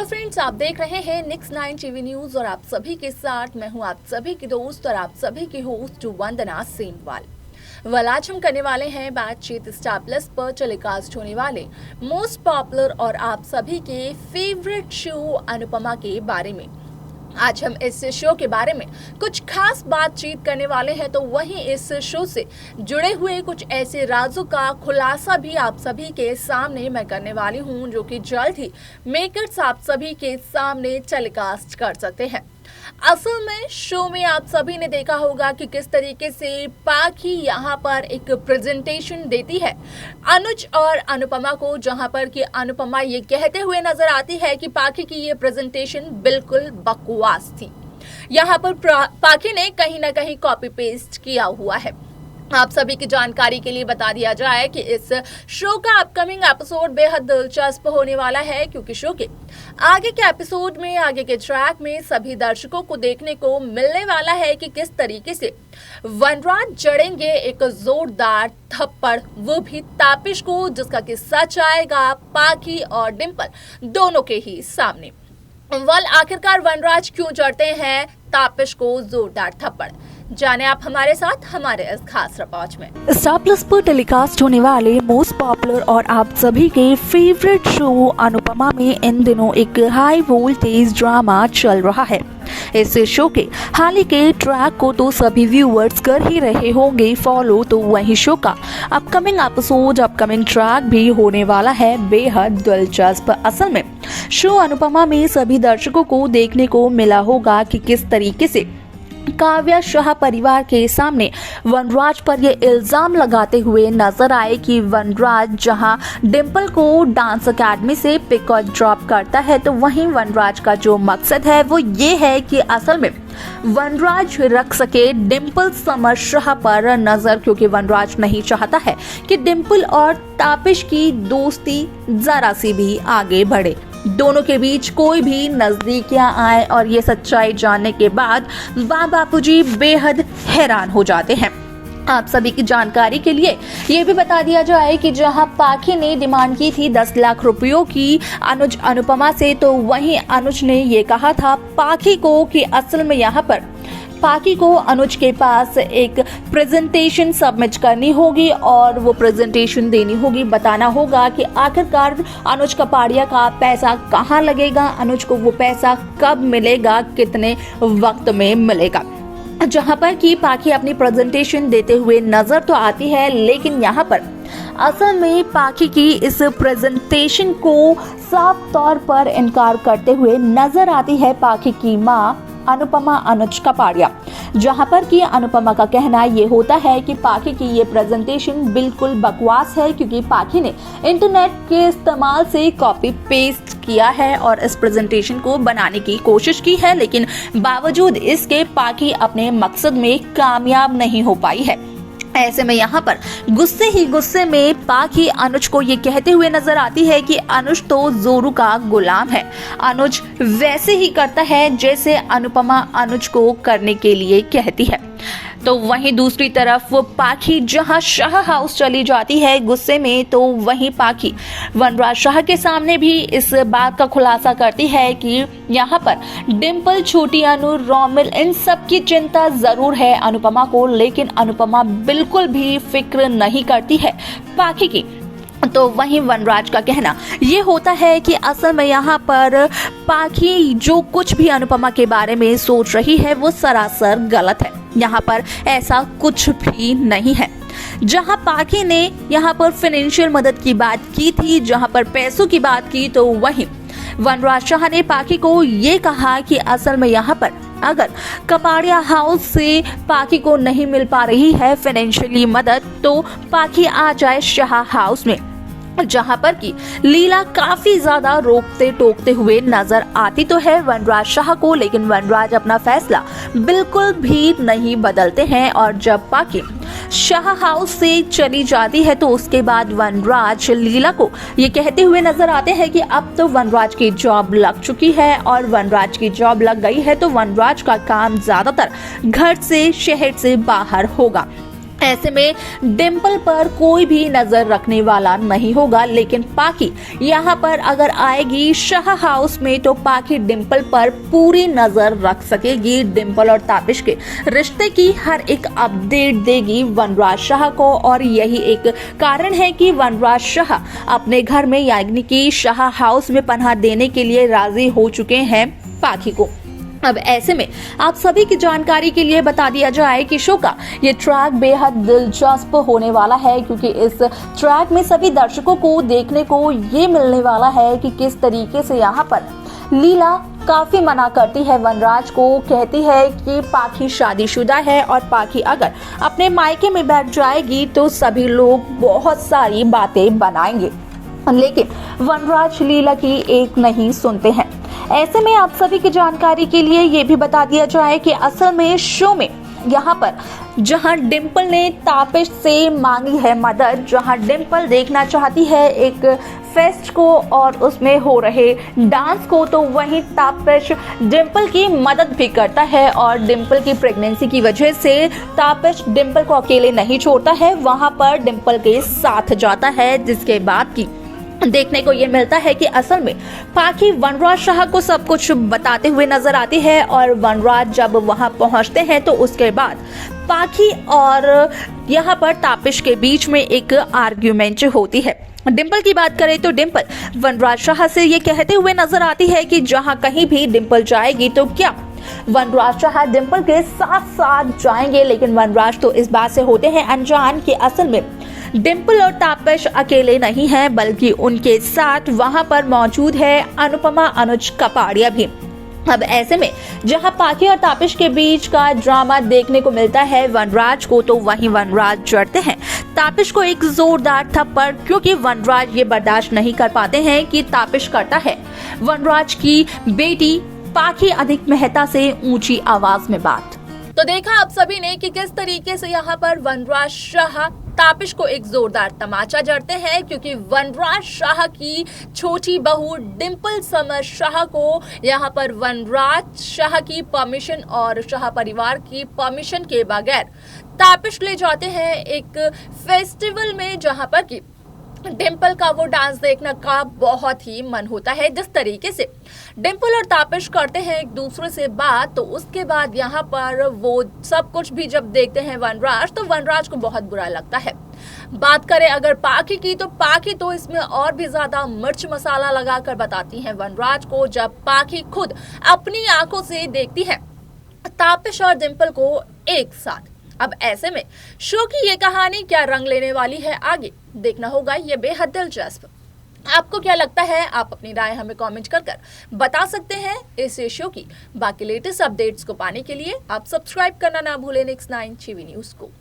Friends, आप देख रहे हैं नेक्स्ट 9 टीवी न्यूज और आप सभी के साथ मैं हूं आप सभी की दोस्त और आप सभी की होस्ट वंदना सेमवाल। आज हम करने वाले हैं बातचीत स्टार प्लस पर टेलीकास्ट होने वाले मोस्ट पॉपुलर और आप सभी के फेवरेट शो अनुपमा के बारे में। आज हम इस शो के बारे में कुछ खास बातचीत करने वाले हैं, तो वहीं इस शो से जुड़े हुए कुछ ऐसे राजों का खुलासा भी आप सभी के सामने मैं करने वाली हूं, जो कि जल्द ही मेकर्स आप सभी के सामने टेलीकास्ट कर सकते हैं। असल में शो में आप सभी ने देखा होगा कि किस तरीके से पाखी यहाँ पर एक प्रेजेंटेशन देती है अनुज और अनुपमा को, जहाँ पर कि अनुपमा ये कहते हुए नजर आती है कि पाखी की ये प्रेजेंटेशन बिल्कुल बकवास थी। यहाँ पर पाखी ने कहीं ना कहीं कॉपी पेस्ट किया हुआ है। आप सभी की जानकारी के लिए बता दिया जाए कि इस शो का अपकमिंग एपिसोड बेहद दिलचस्प होने वाला है, क्योंकि शो के आगे के एपिसोड में, आगे के ट्रैक में सभी दर्शकों को देखने को मिलने वाला है कि किस तरीके से वनराज जड़ेंगे एक जोरदार थप्पड़, वो भी तापिश को, जिसका कि सच आएगा पाखी और डिंपल दोनों के ही सामने। आखिरकार वनराज क्यों जड़ते हैं तापिश को जोरदार थप्पड़, जाने आप हमारे साथ हमारे इस खास रिपोर्ट में। स्टार प्लस पर टेलीकास्ट होने वाले मोस्ट पॉपुलर और आप सभी के फेवरेट शो अनुपमा में इन दिनों एक हाई वोल्टेज ड्रामा चल रहा है। इस शो के हाल ही के ट्रैक को तो सभी व्यूअर्स कर ही रहे होंगे फॉलो, तो वही शो का अपकमिंग एपिसोड, अपकमिंग ट्रैक भी होने वाला है बेहद दिलचस्प। असल में शो अनुपमा में सभी दर्शकों को देखने को मिला होगा कि किस तरीके से काव्या शाह परिवार के सामने वनराज पर ये इल्जाम लगाते हुए नजर आए कि वनराज जहां डिंपल को डांस एकेडमी से पिक और ड्रॉप करता है, तो वहीं वनराज का जो मकसद है वो ये है कि असल में वनराज रख सके डिंपल समर शाह पर नजर, क्योंकि वनराज नहीं चाहता है कि डिंपल और तापिश की दोस्ती जरा सी भी आगे बढ़े, दोनों के बीच कोई भी नजदीकियां आए। और ये सच्चाई जानने के बाद वाह बापूजी बेहद हैरान हो जाते हैं। आप सभी की जानकारी के लिए ये भी बता दिया जाए कि जहां पाखी ने डिमांड की थी 10 लाख रुपयों की अनुज अनुपमा से, तो वहीं अनुज ने ये कहा था पाखी को कि असल में यहाँ पर पाखी को अनुज के पास एक प्रेजेंटेशन सबमिट करनी होगी और वो प्रेजेंटेशन देनी होगी, बताना होगा कि आखिरकार अनुज कपाड़िया का पैसा कहाँ लगेगा, अनुज को वो पैसा कब मिलेगा, कितने वक्त में मिलेगा। जहां पर कि पाखी अपनी प्रेजेंटेशन देते हुए नजर तो आती है, लेकिन यहाँ पर असल में पाखी की इस प्रेजेंटेशन को साफ तौर पर इनकार करते हुए नजर आती है पाखी की मां अनुपमा अनुज कपाड़िया। जहां पर कि अनुपमा का कहना ये होता है कि पाखी की ये प्रेजेंटेशन बिल्कुल बकवास है, क्योंकि पाखी ने इंटरनेट के इस्तेमाल से कॉपी पेस्ट किया है और इस प्रेजेंटेशन को बनाने की कोशिश की है, लेकिन बावजूद इसके पाखी अपने मकसद में कामयाब नहीं हो पाई है। ऐसे में यहाँ पर गुस्से ही गुस्से में पाखी अनुज को ये कहते हुए नजर आती है कि अनुज तो जोरू का गुलाम है, अनुज वैसे ही करता है जैसे अनुपमा अनुज को करने के लिए कहती है। तो वहीं दूसरी तरफ वो पाखी जहां शाह हाउस चली जाती है गुस्से में, तो वहीं पाखी वनराज शाह के सामने भी इस बात का खुलासा करती है कि यहाँ पर डिंपल, छोटी अनु, रोमिल, इन सब की चिंता जरूर है अनुपमा को, लेकिन अनुपमा बिल्कुल भी फिक्र नहीं करती है पाखी की। तो वहीं वनराज का कहना ये होता है कि असल में यहाँ पर पाखी जो कुछ भी अनुपमा के बारे में सोच रही है वो सरासर गलत है, यहाँ पर ऐसा कुछ भी नहीं है। जहाँ पाखी ने यहाँ पर फाइनेंशियल मदद की बात की थी, जहाँ पर पैसों की बात की, तो वहीं वनराज शाह ने पाखी को ये कहा कि असल में यहाँ पर अगर कपाड़िया हाउस से पाखी को नहीं मिल पा रही है फाइनेंशियली मदद, तो पाखी आ जाए शाह हाउस में, जहां पर कि लीला काफी ज्यादा रोकते टोकते हुए नजर आती तो है वनराज शाह को, लेकिन वनराज अपना फैसला बिल्कुल भी नहीं बदलते हैं। और जब पाखी शाह हाउस से चली जाती है, तो उसके बाद वनराज लीला को ये कहते हुए नजर आते हैं कि अब तो वनराज की जॉब लग चुकी है, और वनराज की जॉब लग गई है तो वनराज का काम ज्यादातर घर से, शहर से बाहर होगा। ऐसे में डिंपल पर कोई भी नजर रखने वाला नहीं होगा, लेकिन पाखी यहाँ पर अगर आएगी शाह हाउस में तो पाखी डिंपल पर पूरी नजर रख सकेगी। डिंपल और ताबिश के रिश्ते की हर एक अपडेट देगी वनराज शाह को, और यही एक कारण है कि वनराज शाह अपने घर में यानी कि शाह हाउस में पनाह देने के लिए राजी हो चुके हैं पाखी को। अब ऐसे में आप सभी की जानकारी के लिए बता दिया जाए कि शो का ये ट्रैक बेहद दिलचस्प होने वाला है, क्योंकि इस ट्रैक में सभी दर्शकों को देखने को ये मिलने वाला है कि किस तरीके से यहाँ पर लीला काफी मना करती है वनराज को, कहती है कि पाखी शादीशुदा है और पाखी अगर अपने मायके में बैठ जाएगी तो सभी लोग बहुत सारी बातें बनाएंगे, लेकिन वनराज लीला की एक नहीं सुनते हैं। ऐसे में आप सभी की जानकारी के लिए ये भी बता दिया जाए कि असल में शो में यहाँ पर जहाँ डिंपल ने ताबिश से मांगी है मदद, जहाँ डिंपल देखना चाहती है एक फेस्ट को और उसमें हो रहे डांस को, तो वहीं ताबिश डिंपल की मदद भी करता है और डिंपल की प्रेगनेंसी की वजह से ताबिश डिंपल को अकेले नहीं छोड़ता है, वहाँ पर डिंपल के साथ जाता है। जिसके बाद की देखने को ये मिलता है कि असल में पाखी वनराज शाह को सब कुछ बताते हुए नजर आती है, और वनराज जब वहां पहुंचते हैं तो उसके बाद पाखी और यहाँ पर ताबिश के बीच में एक आर्ग्यूमेंट होती है। डिंपल की बात करें तो डिंपल वनराज शाह से ये कहते हुए नजर आती है कि जहां कहीं भी डिंपल जाएगी तो क्या वनराज शाह डिंपल के साथ साथ जाएंगे, लेकिन वनराज तो इस बात से होते हैं अनजान कि असल में डिंपल और ताबिश अकेले नहीं हैं, बल्कि उनके साथ वहां पर मौजूद है अनुपमा अनुज कपाड़िया भी। अब ऐसे में जहां पाखी और ताबिश के बीच का ड्रामा देखने को मिलता है वनराज को, तो वहीं वनराज जड़ते हैं ताबिश को एक जोरदार थप्पड़, क्योंकि वनराज ये बर्दाश्त नहीं कर पाते हैं कि ताबिश करता है वनराज की बेटी पाखी अधिक मेहता से ऊंची आवाज में बात। तो देखा आप सभी ने कि किस तरीके से यहाँ पर वनराज शाह ताबिश को एक जोरदार तमाचा जड़ते हैं, क्योंकि वनराज शाह की छोटी बहू डिंपल समर शाह को यहाँ पर वनराज शाह की परमिशन और शाह परिवार की परमिशन के बगैर ताबिश ले जाते हैं एक फेस्टिवल में, जहाँ पर कि डिंपल का वो डांस देखने का बहुत ही मन होता है। जिस तरीके से डिंपल और ताबिश करते हैं एक दूसरे से बात, तो उसके बाद यहाँ पर वो सब कुछ भी जब देखते हैं वनराज, तो वनराज को बहुत बुरा लगता है। बात करें अगर पाखी की, तो पाखी तो इसमें और भी ज्यादा मिर्च मसाला लगाकर बताती हैं वनराज को, जब पाखी खुद अपनी आंखों से देखती है ताबिश और डिंपल को एक साथ। अब ऐसे में शो की ये कहानी क्या रंग लेने वाली है आगे देखना होगा, ये बेहद दिलचस्प। आपको क्या लगता है? आप अपनी राय हमें कमेंट कर बता सकते हैं। इस शो की बाकी लेटेस्ट अपडेट्स को पाने के लिए आप सब्सक्राइब करना ना भूलें नेक्स्ट 9 टीवी न्यूज़ को।